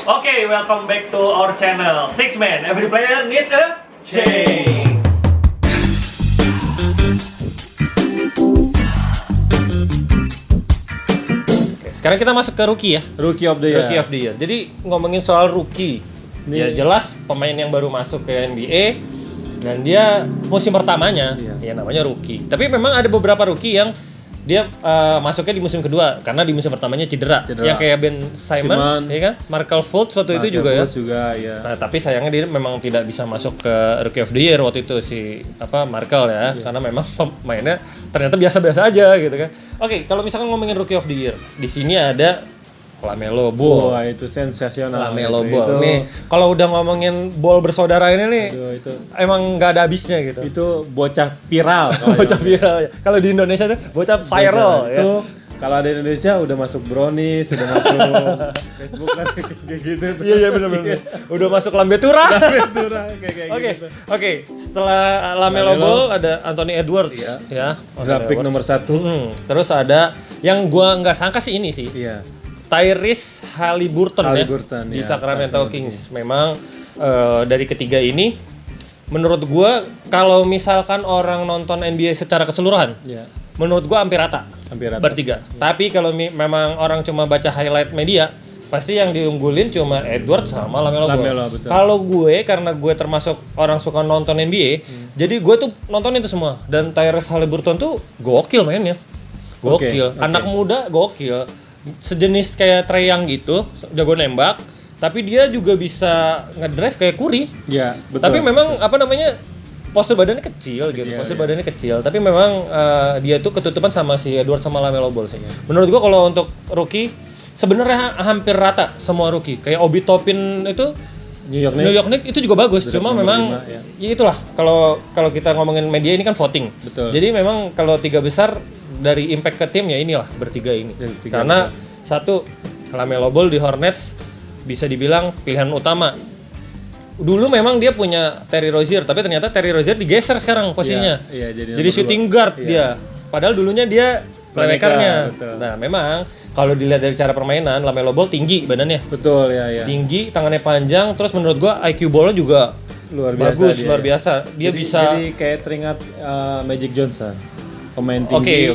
Okay, welcome back to our channel. Six Man, every player need a change. Oke, sekarang kita masuk ke rookie ya. Rookie of the Year. Rookie of the Year. Jadi ngomongin soal rookie, ya jelas pemain yang baru masuk ke NBA dan dia musim pertamanya, ya namanya rookie. Tapi memang ada beberapa rookie yang dia masuknya di musim kedua karena di musim pertamanya cedera. Yang kayak Ben Simmons, ya kan? Markel Fultz waktu itu juga ya. Nah, tapi sayangnya dia memang tidak bisa masuk ke Rookie of the Year waktu itu si Markel ya, karena memang pemainnya ternyata biasa-biasa aja gitu kan. Oke, kalau misalkan ngomongin Rookie of the Year, di sini ada LaMelo Ball. Wah, itu sensasional. LaMelo Ball. Nih, kalau udah ngomongin ball bersaudara ini nih, itu emang nggak ada habisnya gitu. Itu bocah viral. Bocah viral. Ya. Kalau di Indonesia tuh bocah viral. Ya. Itu kalau ada Indonesia udah masuk Brownies, udah masuk Facebook kan kayak gitu. Iya benar. Udah masuk Lambe Tura. Gitu. Oke. Setelah LaMelo Ball ada Anthony Edwards ya. Draft pick nomor 1. Terus ada yang gua nggak sangka sih ini sih. Iya. Tyrese Haliburton ya di Sacramento Kings. Memang dari ketiga ini menurut gua kalau misalkan orang nonton NBA secara keseluruhan, menurut gua hampir rata. Bertiga. Tapi kalau memang orang cuma baca highlight media, pasti yang diunggulin cuma Edwards sama LaMelo Ball. Kalau gue karena gue termasuk orang suka nonton NBA, jadi gue tuh nonton itu semua. Dan Tyrese Haliburton tuh gokil mainnya. Gokil. Anak muda gokil. Sejenis kayak Trae Young gitu, jago nembak, tapi dia juga bisa ngedrive kayak Curry. Iya, betul. Tapi memang postur badannya kecil gitu. Badannya kecil, tapi memang dia tuh ketutupan sama si Edward sama LaMelo Ball sih. Menurut gua kalau untuk rookie sebenarnya hampir rata semua rookie. Kayak Obi Toppin itu New York Knicks itu juga bagus, cuma memang ya itulah kalau kita ngomongin media ini kan voting. Betul. Jadi memang kalau tiga besar dari impact ke tim ya inilah bertiga ini. Karena satu LaMelo Ball di Hornets bisa dibilang pilihan utama. Dulu memang dia punya Terry Rozier, tapi ternyata Terry Rozier digeser sekarang posisinya. Jadi shooting guard dia. Padahal dulunya dia playmaker-nya. Nah, memang kalau dilihat dari cara permainan, LaMelo Ball tinggi badannya. Betul ya. Tinggi, tangannya panjang, terus menurut gua IQ ball-nya juga luar biasa. Dia bisa jadi kayak teringat Magic Johnson. Pemain Oke. tinggi.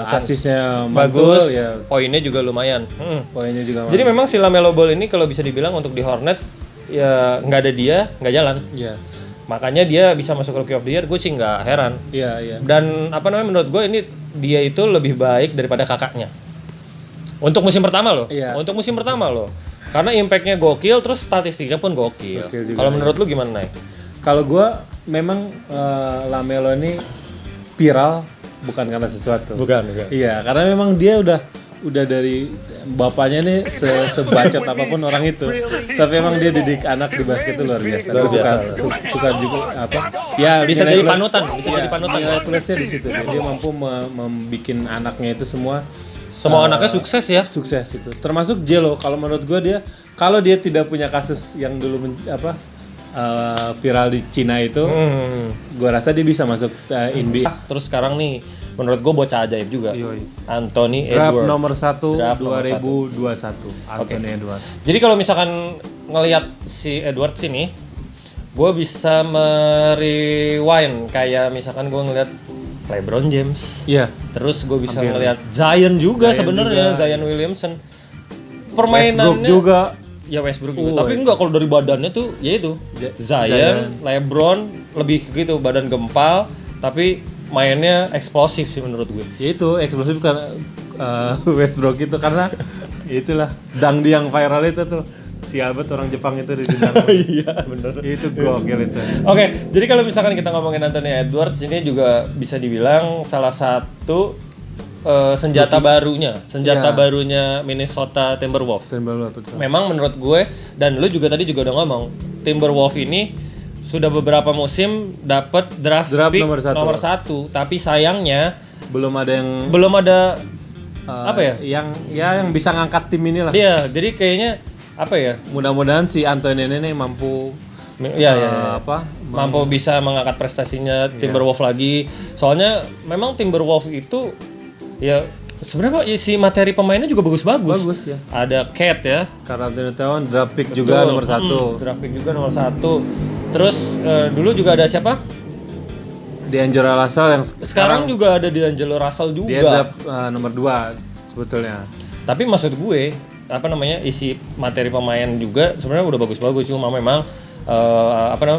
Asisnya bagus, ya. Poinnya juga lumayan. Poinnya juga. Jadi memang si LaMelo Ball ini kalau bisa dibilang untuk di Hornets ya nggak ada dia nggak jalan. Iya. Makanya dia bisa masuk Rookie of the Year, gue sih nggak heran. Iya. Dan menurut gue ini dia itu lebih baik daripada kakaknya. Untuk musim pertama loh. Iya. Untuk musim pertama loh. Karena impactnya gokil, terus statistiknya pun gokil. Kalau menurut lu gimana, Nay? Kalau gue memang LaMelo ini viral bukan karena sesuatu. Bukan. Iya, karena memang dia udah dari bapaknya nih sebacot apapun orang itu. Tapi emang dia didik anak di basket itu luar biasa. Suka juga Ya bisa jadi panutan, Nilai plusnya di situ. Dia mampu membikin anaknya itu semua anaknya sukses ya. Sukses itu. Termasuk Jelo. Kalau menurut gue kalau dia tidak punya kasus yang dulu viral di Cina itu, gue rasa dia bisa masuk NBA. Terus sekarang nih, menurut gue bocah ajaib juga. Anthony Draft Edwards. nomor 1 2021. Anthony Edwards. Jadi kalau misalkan ngelihat si Edwards ini, gue bisa merewind kayak misalkan gue ngelihat LeBron James. Iya. Terus gue bisa ngelihat Zion juga sebenarnya, Zion Williamson. Permainannya Westbrook juga. Ya Westbrook juga, tapi enggak kalau dari badannya tuh ya itu Zion, LeBron lebih gitu badan gempal, tapi mainnya eksplosif sih menurut gue. Ya itu eksplosif karena Westbrook itu karena itulah dang yang viral itu tuh si Albert orang Jepang itu di dang. Iya benar. Itu gokil itu. Oke, jadi kalau misalkan kita ngomongin Anthony Edwards ini juga bisa dibilang salah satu senjata barunya Minnesota Timberwolves. Betul. Memang menurut gue dan lu juga tadi udah ngomong, Timberwolves ini sudah beberapa musim dapat draft pick nomor 1, tapi sayangnya belum ada yang bisa ngangkat tim ini lah. Iya, jadi kayaknya mudah-mudahan si Anthony ini mampu mampu bisa mengangkat prestasinya Timberwolves lagi. Soalnya memang Timberwolves itu ya sebenarnya si materi pemainnya juga bagus-bagus. Bagus ya. Ada Cat ya. Karl Anthony Towns draft pick juga nomor 1. Draft pick juga nomor 1. Terus dulu juga ada siapa? D'Angelo Russell yang sekarang juga ada D'Angelo Russell juga. Dia draft nomor 2 sebetulnya. Tapi maksud gue isi materi pemain juga sebenarnya udah bagus-bagus, cuma memang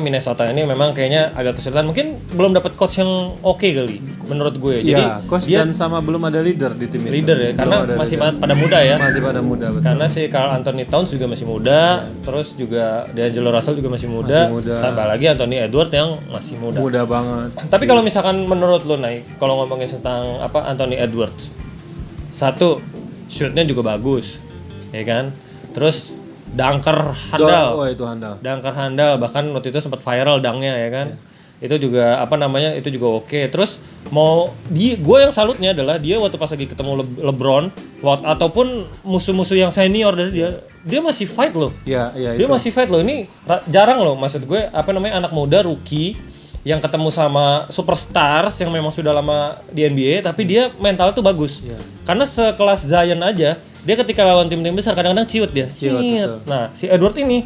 Minnesota ini memang kayaknya agak kesulitan, mungkin belum dapat coach yang oke kali menurut gue. Jadi coach dan sama belum ada leader di tim itu. Leader ya, karena masih pada muda ya. Masih pada muda, betul. Karena si Karl Anthony Towns juga masih muda, terus juga D'Angelo Russell juga masih muda. Tambah lagi Anthony Edwards yang masih muda. Muda banget. Tapi kalau misalkan menurut lo kalau ngomongin tentang Anthony Edwards, satu shootnya juga bagus, ya kan? Terus dunker handal. Itu handal. Dunker handal, bahkan waktu itu sempat viral dangnya ya kan. Itu juga itu juga oke. Terus gue yang salutnya adalah dia waktu pas lagi ketemu LeBron ataupun musuh-musuh yang senior dari dia masih fight loh. Iya, dia masih fight loh. Ini jarang loh, maksud gue anak muda rookie yang ketemu sama superstars yang memang sudah lama di NBA tapi dia mental tuh bagus. Karena sekelas Zion aja, dia ketika lawan tim-tim besar kadang-kadang ciut dia. Nah, si Edward ini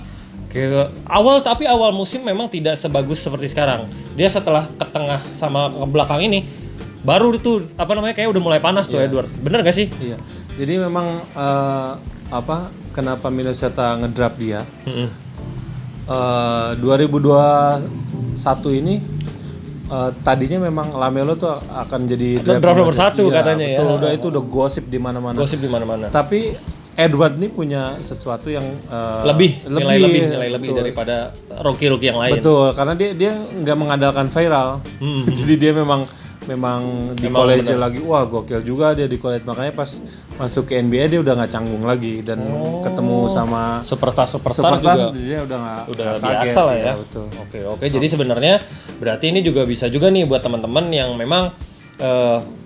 kayak awal musim memang tidak sebagus seperti sekarang. Dia setelah ke tengah sama ke belakang ini baru itu kayak udah mulai panas tuh Edward. Bener gak sih? Iya. Jadi memang kenapa Minnesota ngedraft dia? 2021 ini tadinya memang LaMelo tuh akan jadi draft nomor 1 katanya ya. Betul, itu udah gosip di mana-mana. Tapi Edward nih punya sesuatu yang nilai lebih daripada rookie-rookie yang lain. Betul, karena dia nggak mengandalkan viral. Jadi dia memang di college lagi, wah gokil juga dia di college, makanya pas masuk ke NBA dia udah nggak canggung lagi dan ketemu sama superstar juga dia udah biasa lah ya. Oke. Jadi sebenarnya berarti ini juga bisa juga nih buat teman-teman yang memang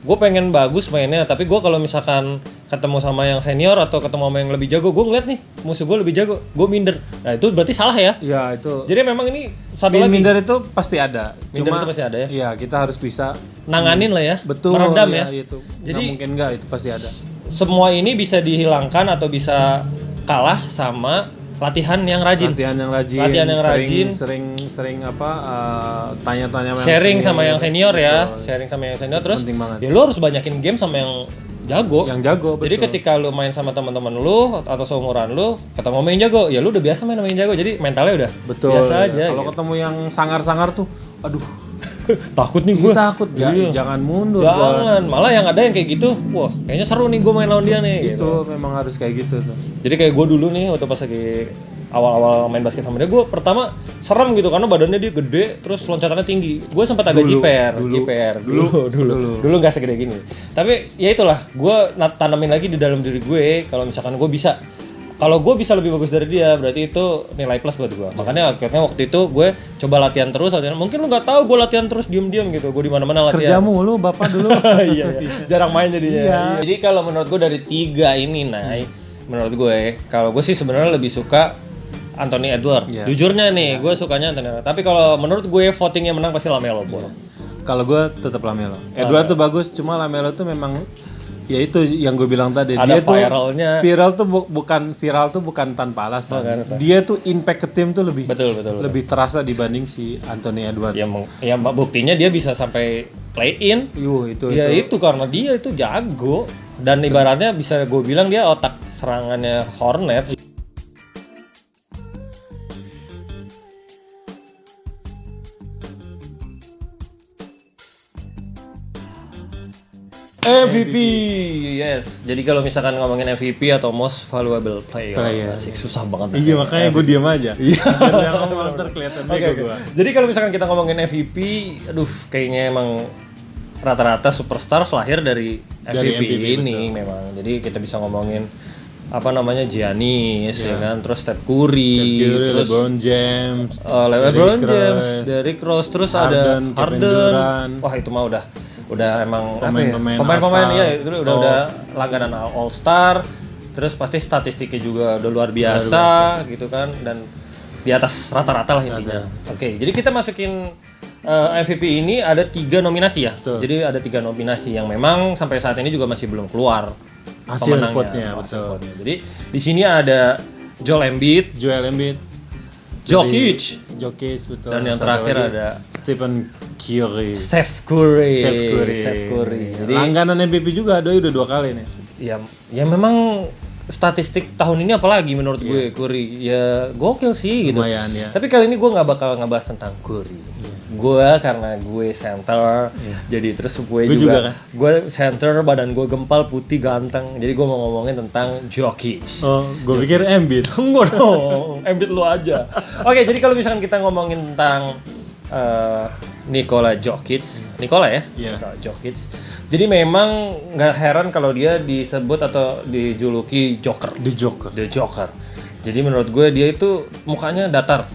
gue pengen bagus mainnya, tapi gue kalau misalkan ketemu sama yang senior atau ketemu sama yang lebih jago, gue ngeliat nih musuh gue lebih jago, gue minder. Nah itu berarti salah ya? Iya itu. Jadi memang ini satu lagi. Minder itu pasti ada. Minder itu pasti ada ya? Iya, kita harus bisa nanganin lah ya. Betul. Meredam ya. Itu. Jadi nggak mungkin nggak, itu pasti ada. Semua ini bisa dihilangkan atau bisa kalah sama latihan yang rajin. Sering tanya-tanya sharing sama yang senior ya. Sharing sama yang senior, terus ya lu harus banyakin game sama yang jago. Betul. Jadi ketika lu main sama teman-teman lu atau seumuran lu, ketemu main jago, ya lu udah biasa main sama yang jago. Jadi mentalnya udah biasa aja. Kalau ketemu yang sangar-sangar tuh, aduh, takut nih gue. Takut, jangan mundur. Jangan, malah yang ada yang kayak gitu, wah kayaknya seru nih gue main lawan dia nih. Itu memang harus kayak gitu tuh. Jadi kayak gue dulu nih waktu pas lagi awal-awal main basket sama dia, gue pertama serem gitu karena badannya dia gede, terus loncatannya tinggi. Gue sempat agak jiper dulu nggak segede gini. Tapi ya itulah, gue tanamin lagi di dalam diri gue kalau misalkan gue bisa. Kalau gue bisa lebih bagus dari dia, berarti itu nilai plus buat gue. Makanya akhirnya waktu itu gue coba latihan terus. Mungkin lu nggak tahu gue latihan terus diem-diem gitu. Gue di mana-mana latihan. Kerja mulu, bapak dulu. Iya. Jarang main jadinya. Iya. Jadi kalau menurut gue dari 3 ini, menurut gue, kalau gue sih sebenarnya lebih suka Anthony Edwards. Yeah. Jujurnya nih, gue sukanya Anthony Edwards. Tapi kalau menurut gue votingnya menang pasti LaMelo Ball. Kalau gue tetap LaMelo. Edwards tuh bagus, cuma LaMelo tuh memang ya itu yang gue bilang tadi, ada dia tuh viral tuh bukan tanpa alasan. Dia tuh impact ke tim tuh lebih terasa dibanding si Anthony Edwards. Ya buktinya dia bisa sampai play in. Itu karena dia itu jago dan ibaratnya bisa gue bilang dia otak serangannya Hornets. MVP, yes. Jadi kalau misalkan ngomongin MVP atau Most Valuable Player. Asik, susah banget. Iya, makanya gue diam aja. Iya. Yang ngomong kelihatan bego gue. Jadi kalau misalkan kita ngomongin MVP, aduh, kayaknya emang rata-rata superstar lahir dari MVP ini betul. Memang. Jadi kita bisa ngomongin Giannis ya kan, terus Steph Curry, terus LeBron James, Derrick Rose, terus ada Harden. Wah, itu mah udah emang pemain-pemain ya itu udah langganan All Star, terus pasti statistiknya juga udah luar biasa gitu kan, dan di atas rata-rata lah intinya. Oke, jadi kita masukin MVP ini ada 3 nominasi ya. Betul. Jadi ada 3 nominasi yang memang sampai saat ini juga masih belum keluar Hasil pemenangnya, vote-nya, hasil betul. vote-nya. Jadi di sini ada Joel Embiid, Jokic, betul. dan yang Satu terakhir lagi, ada Stephen Curry. Steph Curry. Steph Curry. Jadi Langganan MVP juga, Doi udah 2 kali nih. ya memang statistik tahun ini apalagi menurut gue Curry ya gokil sih gitu. Lumayan ya. Tapi kali ini gue nggak bakal ngebahas tentang Curry. Gue karena gue center, jadi terus gue juga kan? gue center, badan gue gempal, putih, ganteng. Jadi gue mau ngomongin tentang Jokic. Oh, gue pikir Embiid. Enggak dong, Embiid lu aja. Oke, jadi kalau misalkan kita ngomongin tentang Nikola Jokic, Nikola ya, Nikola Jokic. Jadi memang nggak heran kalau dia disebut atau dijuluki Joker. The Joker. Jadi menurut gue dia itu mukanya datar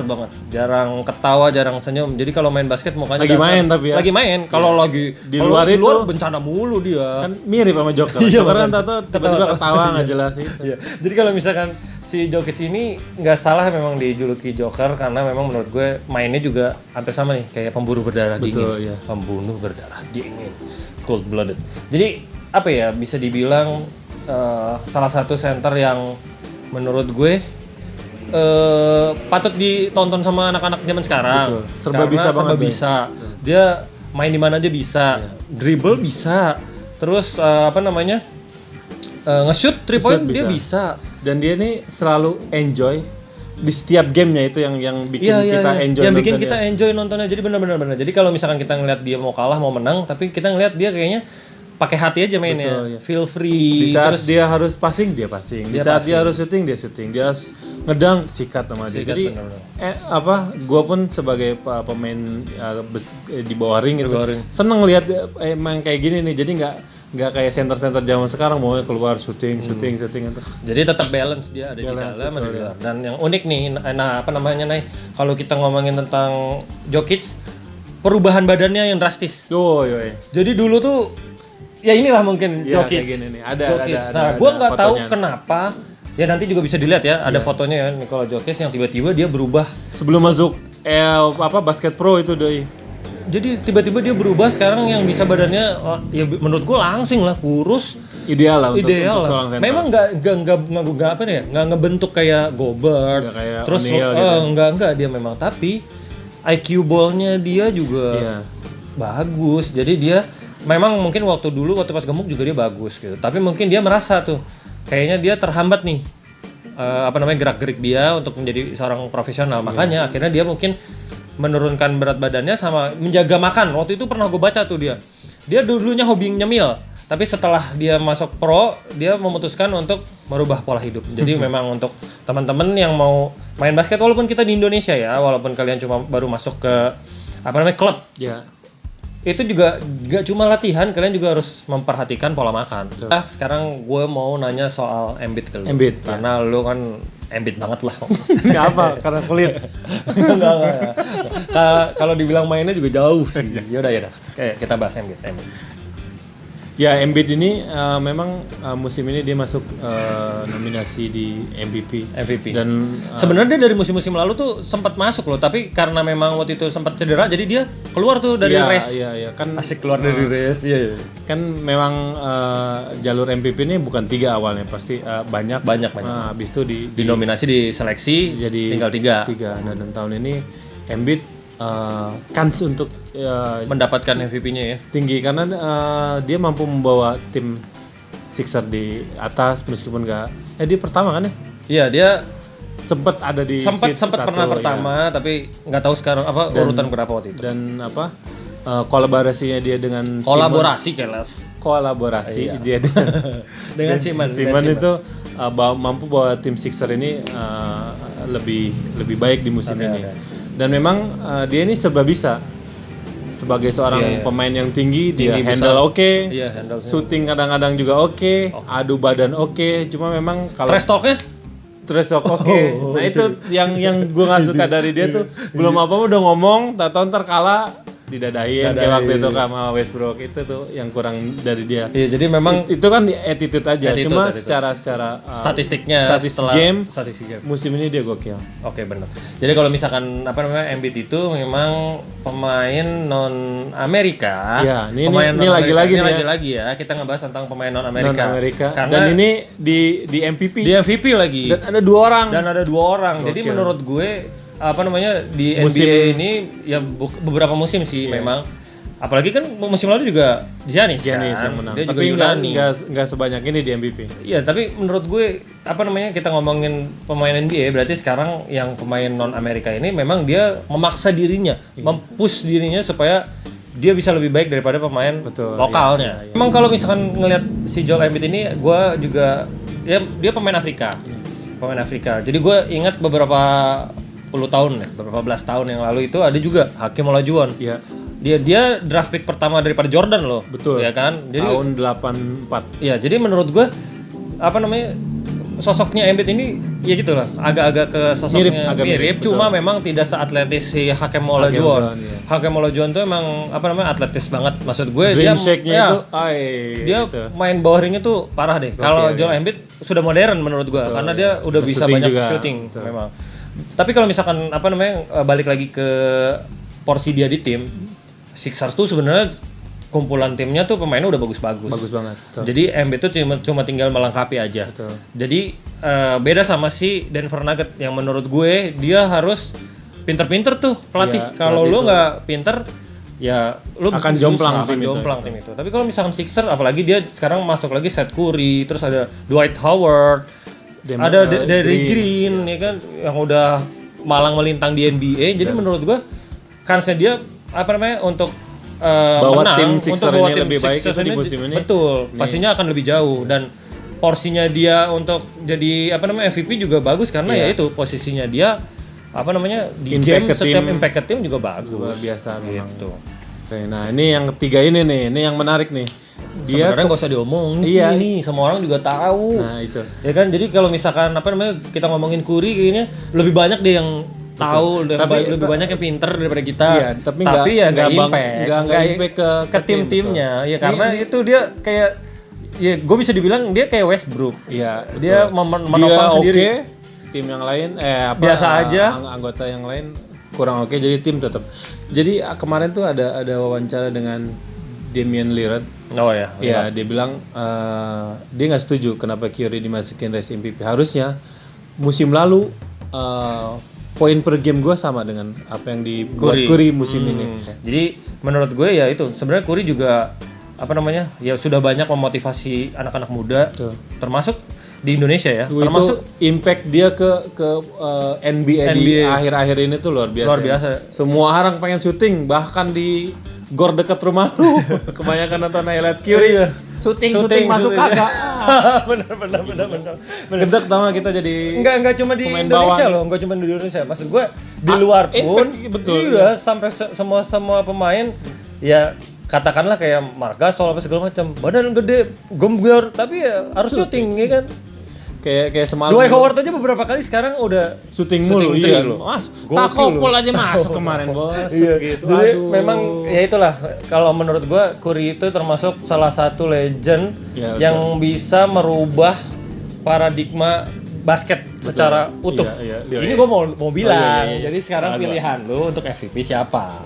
banget, jarang ketawa, jarang senyum. Jadi kalau main basket mukanya lagi datar. main tapi ya. Lagi main. Kalau lagi di luar itu bencana mulu dia. Kan mirip sama Joker. Iya, Joker kan tato tiba-tiba ketawa nggak jelas itu. Iya. Jadi kalau misalkan si Jokic ini nggak salah memang dijuluki Joker karena memang menurut gue mainnya juga hampir sama nih kayak pemburu berdarah Betul, dingin. iya. Pembunuh berdarah dingin. Cold blooded. Jadi apa ya, bisa dibilang salah satu center yang menurut gue patut ditonton sama anak-anak zaman sekarang. Betul. Serba bisa serba banget. bisa. Dia main di mana aja bisa. Dribble bisa. Terus nge-shoot 3 point dia bisa. Dan dia nih selalu enjoy di setiap gamenya, itu yang bikin kita enjoy. Yang bikin nontonnya. kita enjoy nontonnya. Jadi benar-benar. Jadi kalau misalkan kita ngeliat dia mau kalah mau menang, tapi kita ngeliat dia kayaknya pakai hati aja mainnya. Betul, ya. Feel free. Di saat terus dia harus passing, dia passing. Di saat dia harus shooting, dia shooting. Dia harus ngedang, sikat sama dia. Jadi gue pun sebagai pemain di bawah ring gitu, seneng lihat emang kayak gini nih. Jadi nggak kayak center zaman sekarang mau keluar shooting itu. Jadi tetap balance dia ada di dalam ada di luar. Dan yang unik nih, kalau kita ngomongin tentang Jokic, perubahan badannya yang drastis. Jadi dulu tuh ya inilah mungkin ya, Jokic. kayak gini nih. Ada. Nah, gue nggak tahu kenapa. Ya nanti juga bisa dilihat ya, ada fotonya ya Nikola Jokic yang tiba-tiba dia berubah sebelum masuk basket pro itu Doi. Jadi tiba-tiba dia berubah sekarang yang bisa badannya ya menurut gue langsing lah, kurus. Ideal lah untuk lah. seorang center. Memang nggak ngebentuk kayak Gobert. Nggak kayak Terus O'Neal gitu. Enggak dia memang, tapi IQ ball-nya dia juga bagus. Jadi dia memang mungkin waktu pas gemuk juga dia bagus gitu. Tapi mungkin dia merasa tuh kayaknya dia terhambat nih gerak-gerik dia untuk menjadi seorang profesional. Makanya akhirnya dia mungkin menurunkan berat badannya sama menjaga makan. Waktu itu pernah gue baca tuh dia dulunya hobi nyemil, tapi setelah dia masuk pro dia memutuskan untuk merubah pola hidup. Jadi memang untuk teman-teman yang mau main basket, walaupun kita di Indonesia ya, walaupun kalian cuma baru masuk ke klub, itu juga gak cuma latihan, kalian juga harus memperhatikan pola makan. Sekarang gue mau nanya soal Embiid ke lu. Karena lu kan Embiid banget lah. Kenapa? Karena kulit. Enggak. Kalau dibilang mainnya juga jauh sih. Yaudah. Kayak kita bahas Embiid. Ya, Embiid ini memang musim ini dia masuk nominasi di MVP. Dan sebenarnya dari musim-musim lalu tuh sempat masuk loh, tapi karena memang waktu itu sempat cedera, jadi dia keluar tuh dari race. Iya, kan asik keluar dari race. Iya. Kan memang jalur MVP ini bukan 3 awalnya, pasti banyak. Habis itu di nominasi, di seleksi jadi tinggal 3. Dan tahun ini Embiid kans untuk mendapatkan MVP-nya ya tinggi karena dia mampu membawa tim Sixers di atas meskipun dia pertama kan ya? Iya, dia sempat ada di sempat pernah pertama tapi nggak tahu sekarang urutan berapa waktu itu. Dan kolaborasinya dia dengan kolaborasi dia dengan Simon itu mampu bawa tim Sixers ini lebih baik di musim ini. Dan memang dia ini serba bisa. Sebagai seorang pemain yang tinggi dia handle shooting kadang-kadang juga adu badan cuma memang kalau trash talk Nah itu yang gue nggak suka dari dia tuh, belum apa-apa udah ngomong, tahu ntar kalah didadahin kayak waktu itu sama Westbrook itu tuh yang kurang dari dia. Iya, jadi memang itu kan attitude aja. Cuma secara statistiknya statistik game musim ini dia gokil. Oke, benar. Jadi kalau misalkan Embiid itu memang pemain non Amerika. Ya, ini lagi-lagi ya. Kita ngebahas tentang pemain non Amerika. Dan ini di MVP. Di MVP lagi. Dan ada 2 orang. Gokil. Jadi menurut gue di NBA ini ya beberapa musim sih memang, apalagi kan musim lalu juga Giannis kan? Yang menang. Dia tapi juga nggak sebanyak ini di MVP. Iya, tapi menurut gue kita ngomongin pemain NBA, berarti sekarang yang pemain non Amerika ini memang dia memaksa dirinya, mempush dirinya supaya dia bisa lebih baik daripada pemain lokalnya. Iya. Emang kalau misalkan ngelihat si Joel Embiid ini, gue juga dia pemain Afrika. Pemain Afrika. Jadi gue ingat beberapa belas tahun yang lalu itu ada juga Hakeem Olajuwon. Iya. Dia draft pick pertama daripada Jordan loh. Betul. Ya kan? Jadi tahun 84. Iya, jadi menurut gue sosoknya Embiid ini ya gitu lah, agak-agak ke sosoknya mirip cuma memang tidak seatletis si Hakeem Olajuwon. Hakeem Olajuwon tuh emang atletis banget. Maksud gue dia main bawah ringnya tuh parah deh. Kalau Joel Embiid sudah modern menurut gue karena dia udah bisa banyak shooting memang. Tapi kalau misalkan balik lagi ke porsi dia di tim, Sixers tuh sebenarnya kumpulan timnya tuh pemainnya udah bagus-bagus. Bagus banget. Betul. Jadi Embiid tuh cuma tinggal melengkapi aja. Betul. Jadi beda sama si Denver Nuggets yang menurut gue dia harus pinter-pinter tuh pelatih. Kalau lu nggak pinter ya lu akan jomplang tim itu. Tapi kalau misalkan Sixers, apalagi dia sekarang masuk lagi Seth Curry, terus ada Dwight Howard, ada Derrick Green ya kan yang udah malang melintang di NBA. Jadi menurut gua kansnya dia untuk bawa menang, tim Sixers ini lebih baik itu di musim ini. Betul, pastinya akan lebih jauh dan porsinya dia untuk jadi MVP juga bagus karena ya itu posisinya dia di game setiap impact ke tim juga bagus. Luar biasa memang. Gitu. Oke, nah ini yang ketiga ini yang menarik nih. Dia sebenarnya nggak usah diomongin sih, semua orang juga tahu. Nah itu. Ya kan, jadi kalau misalkan kita ngomongin Curry kayaknya lebih banyak deh yang tahu, lebih banyak yang pinter daripada kita. Iya, tapi nggak impact ke tim-timnya. Ya karena itu dia kayak gue bisa dibilang dia kayak Westbrook. Iya. Dia menopang sendiri. Tim yang lain biasa aja. Anggota yang lain kurang oke, jadi tim tetap. Jadi kemarin tuh ada wawancara dengan Damian Lillard. Oh ya. Ya, dia bilang dia nggak setuju kenapa Curry dimasukin race MVP. Harusnya musim lalu poin per game gue sama dengan apa yang dibuat Curry musim ini. Jadi menurut gue ya itu sebenarnya Curry juga ya sudah banyak memotivasi anak-anak muda, termasuk di Indonesia ya. Termasuk impact dia ke NBA di akhir-akhir ini tuh luar biasa. Semua orang pengen syuting, bahkan di gor dekat rumah lu. Kebanyakan nonton highlight Curry. Syuting masuk kagak. Benar. Gedek tama kita jadi enggak cuma di Indonesia loh, enggak cuma di Indonesia. Maksud gue di luar pun betul. Iya, sampai semua pemain ya katakanlah kayak Marc Gasol apa segala macam, badan gede, gembor, tapi ya harus syuting ya kan. Kayak semalam. Dwight Howard aja beberapa kali sekarang udah syuting mulu. Iya loh. Mas, takopol aja masuk kemarin, Bos. Gitu. Aduh. Memang ya itulah, kalau menurut gua Curry itu termasuk salah satu legend yang bisa merubah paradigma basket secara utuh. Ini gua mau bilang. Jadi sekarang pilihan lu untuk MVP siapa?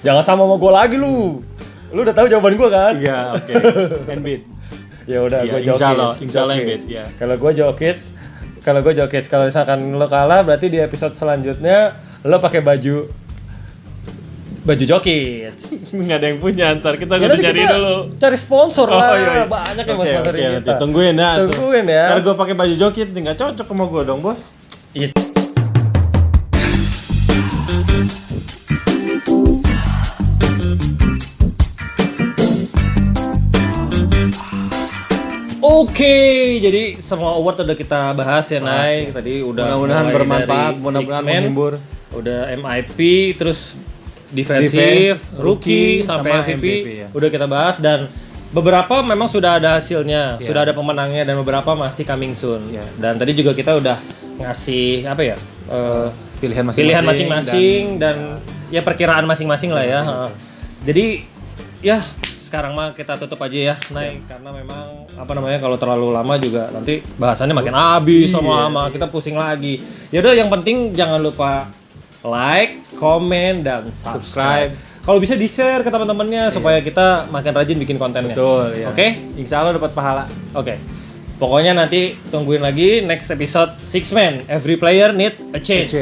Jangan sama gua lagi lu. Lu udah tahu jawaban gua kan? Iya, oke. Embiid. Ya udah, gue Jokic. Insyaallah Embiid, ya. Kalau gue Jokic, kalau misalkan lo kalah berarti di episode selanjutnya lo pakai baju Jokic. Nggak ada yang punya, ntar kita udah cari dulu. Cari sponsor lah, banyak yang mau sponsorin kita. Tungguin ya. Karena gue pakai baju Jokic nggak cocok sama gue dong, Bos. Iya. Oke, jadi semua award udah kita bahas ya, Nay. Tadi udah mudah-mudahan bermanfaat, mudah-mudahan menghibur. Udah MIP, terus defensive, rookie sampai MVP ya. Udah kita bahas dan beberapa memang sudah ada hasilnya, sudah ada pemenangnya dan beberapa masih coming soon. Dan tadi juga kita udah ngasih pilihan masing-masing dan ya perkiraan masing-masing lah ya. Jadi ya sekarang mah kita tutup aja ya, Nay, karena memang apa namanya kalau terlalu lama juga nanti bahasannya makin habis lama-lama, kita pusing lagi. Ya udah, yang penting jangan lupa like, komen, dan subscribe. Kalau bisa di-share ke teman-temannya supaya kita makin rajin bikin kontennya. Betul ya. Oke? Insya Allah dapat pahala. Oke. Pokoknya nanti tungguin lagi next episode Six Man. Every player need a change.